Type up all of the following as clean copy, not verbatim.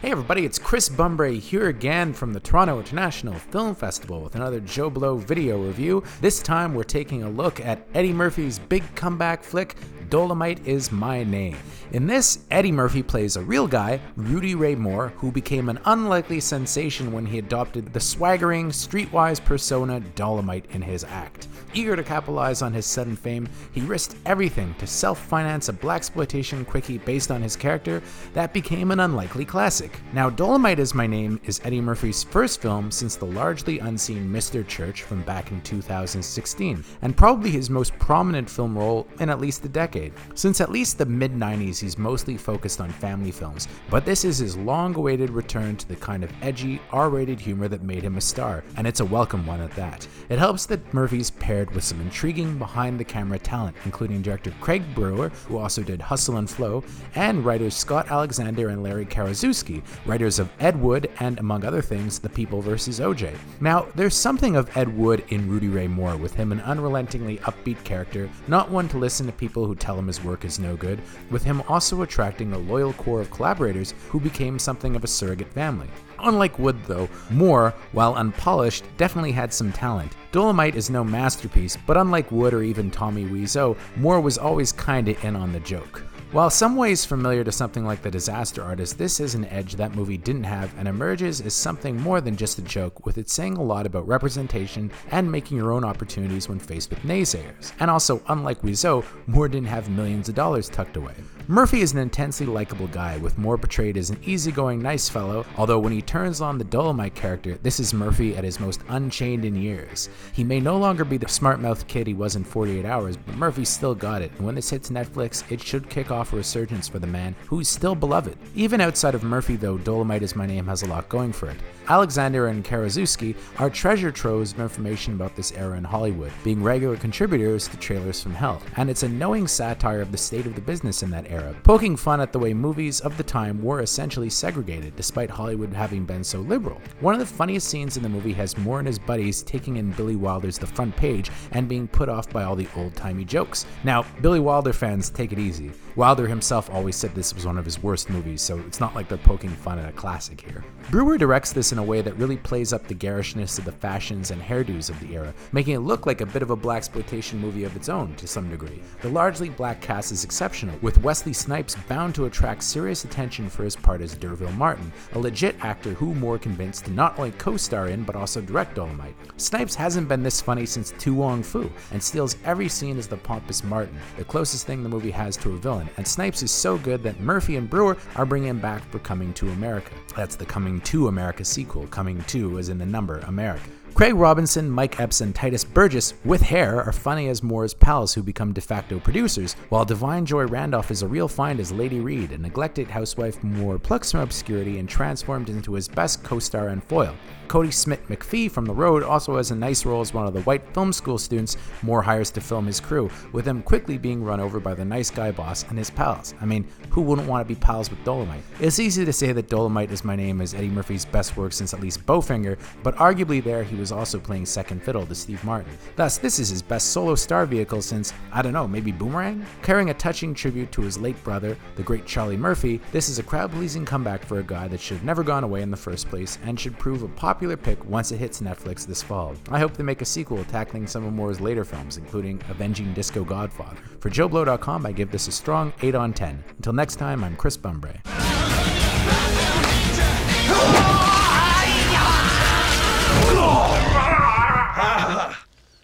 Hey everybody, it's Chris Bumbray here again from the Toronto International Film Festival with another JoBlo video review. This time we're taking a look at Eddie Murphy's big comeback flick, Dolemite Is My Name. In this, Eddie Murphy plays a real guy, Rudy Ray Moore, who became an unlikely sensation when he adopted the swaggering, streetwise persona Dolemite in his act. Eager to capitalize on his sudden fame, he risked everything to self-finance a blaxploitation quickie based on his character that became an unlikely classic. Now, Dolemite Is My Name is Eddie Murphy's first film since the largely unseen Mr. Church from back in 2016, and probably his most prominent film role in at least a decade. Since at least the mid-90s, he's mostly focused on family films, but this is his long-awaited return to the kind of edgy, R-rated humor that made him a star, and it's a welcome one at that. It helps that Murphy's paired with some intriguing behind-the-camera talent, including director Craig Brewer, who also did Hustle and Flow, and writers Scott Alexander and Larry Karaszewski, writers of Ed Wood and, among other things, The People vs. OJ. Now, there's something of Ed Wood in Rudy Ray Moore, with him an unrelentingly upbeat character, not one to listen to people who tell him his work is no good, with him also attracting a loyal core of collaborators who became something of a surrogate family. Unlike Wood, though, Moore, while unpolished, definitely had some talent. Dolemite is no masterpiece, but unlike Wood or even Tommy Wiseau, Moore was always kinda in on the joke. While some ways familiar to something like The Disaster Artist, this is an edge that movie didn't have and emerges as something more than just a joke, with it saying a lot about representation and making your own opportunities when faced with naysayers. And also, unlike Wiseau, Moore didn't have millions of dollars tucked away. Murphy is an intensely likable guy, with Moore portrayed as an easygoing nice fellow, although when he turns on the Dolemite character, this is Murphy at his most unchained in years. He may no longer be the smart-mouthed kid he was in 48 Hours, but Murphy still got it, and when this hits Netflix, it should kick off a resurgence for the man, who's still beloved. Even outside of Murphy, though, Dolemite Is My Name has a lot going for it. Alexander and Karaszewski are treasure troves of information about this era in Hollywood, being regular contributors to Trailers from Hell, and it's a knowing satire of the state of the business in that era, poking fun at the way movies of the time were essentially segregated, despite Hollywood having been so liberal. One of the funniest scenes in the movie has Moore and his buddies taking in Billy Wilder's The Front Page and being put off by all the old-timey jokes. Now, Billy Wilder fans, take it easy. Wilder himself always said this was one of his worst movies, so it's not like they're poking fun at a classic here. Brewer directs this in a way that really plays up the garishness of the fashions and hairdos of the era, making it look like a bit of a blaxploitation movie of its own to some degree. The largely black cast is exceptional, with Wesley Snipes bound to attract serious attention for his part as D'Urville Martin, a legit actor who Moore convinced to not only co-star in but also direct Dolemite. Snipes hasn't been this funny since Tu Wong Fu, and steals every scene as the pompous Martin, the closest thing the movie has to a villain, and Snipes is so good that Murphy and Brewer are bringing him back for Coming to America. That's the Coming to America sequel, Coming to as in the number America. Craig Robinson, Mike Epps, and Titus Burgess, with hair, are funny as Moore's pals who become de facto producers, while Divine Joy Randolph is a real find as Lady Reed, a neglected housewife Moore plucks from obscurity and transformed into his best co-star and foil. Cody Smith McPhee from The Road also has a nice role as one of the white film school students Moore hires to film his crew, with him quickly being run over by the nice guy boss and his pals. I mean, who wouldn't want to be pals with Dolemite? It's easy to say that Dolemite Is My Name is Eddie Murphy's best work since at least Bowfinger, but arguably there he was also playing second fiddle to Steve Martin. Thus, this is his best solo star vehicle since, I don't know, maybe Boomerang? Carrying a touching tribute to his late brother, the great Charlie Murphy, this is a crowd-pleasing comeback for a guy that should have never gone away in the first place and should prove a popular pick once it hits Netflix this fall. I hope they make a sequel tackling some of Moore's later films, including Avenging Disco Godfather. For JoBlo.com, I give this a strong 8 on 10. Until next time, I'm Chris Bumbray.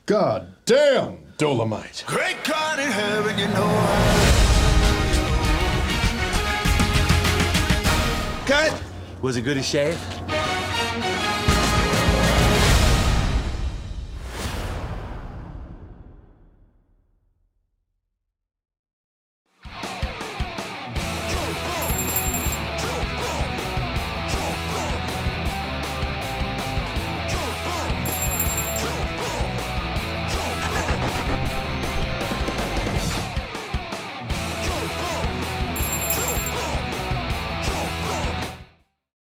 God damn, Dolemite. Great God in heaven, you know. Cut! Was it good as shave?